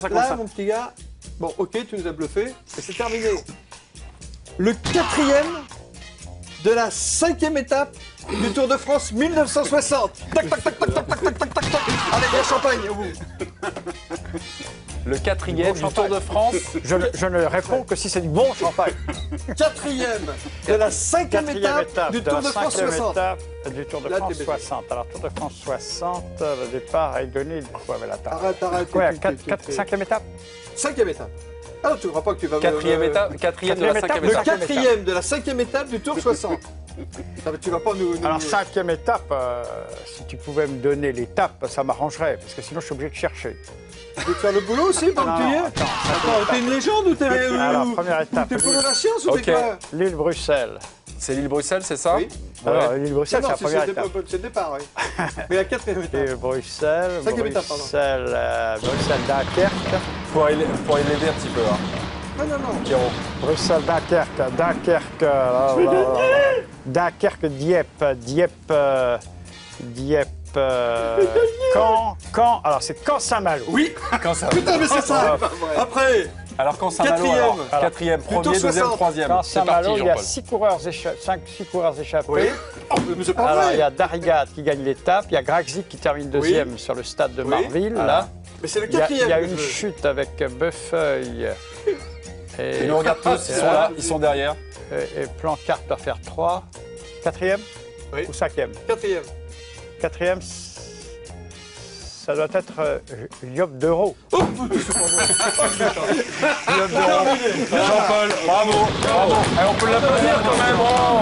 Là, mon petit gars, bon, ok, tu nous as bluffé, et c'est terminé. Le quatrième de la 5e étape du Tour de France 1960. Tac, tac, tac, tac, tac, tac, tac, tac, tac, tac. Allez, bien champagne, au bout. Le quatrième du Tour de France. Je ne réponds que si c'est du bon champagne. Quatrième de la 5e étape du Tour de France 60. Du Tour de Là, France t'es bébé. 60. Alors, Tour de France 60, le départ a égrené une fois avec la table. Arrête. Ouais, 5e étape. 5e étape. Alors, tu ne crois pas que tu vas... Quatrième étape, quatrième de la Quatrième cinquième Le étape. étape. quatrième de la 5e étape du Tour 60. Non, mais tu vas pas nous... Alors, 5e étape, si tu pouvais me donner l'étape, ça m'arrangerait, parce que sinon, je suis obligé de chercher. Tu veux faire le boulot aussi, pendant que tu y es? attends, Attends, t'es une légende ou t'es... Alors, première étape. T'es pour la science ou Ok. t'es quoi? L'île Bruxelles. C'est l'île Bruxelles, c'est ça? Oui. Alors, Ouais. l'île Bruxelles, c'est la première étape. C'est le départ, oui. Mais la 4e étape. Et Bruxelles, Cinquième étape, pardon. Bruxelles-Dunkerque. Faut aller l'aider un petit peu, hein. Non. Pierrot. Bruxelles-Dunkerque, Dunkerque, Dieppe, Caen. Alors, c'est Caen-Saint-Malo. Oui. Quand ça? Putain, mais c'est ça. Après, Alors quand Saint-Malo, alors, quatrième, Plutôt premier, deuxième, 60. troisième. Dans C'est parti, Saint-Malo, il y a Jean-Paul. 6 coureurs échappés. oui. Oh, mais c'est pas Alors, vrai. il y a Darrigat qui gagne l'étape, il y a Graczyk qui termine deuxième sur le stade de Marville, là. Mais c'est le Il y a 4e. une chute avec Beuffeuil et, Ils nous regardent tous, ils sont là, ils sont derrière. et Plancart doit faire 3. 4e Oui. ou 5e? 4e. 4e, ça doit être Job d'Euro. Jean-Paul, bravo. Eh, on peut l'applaudir quand même. Oh.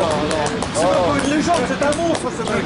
C'est pas pour une légende, c'est un monstre, ce mec.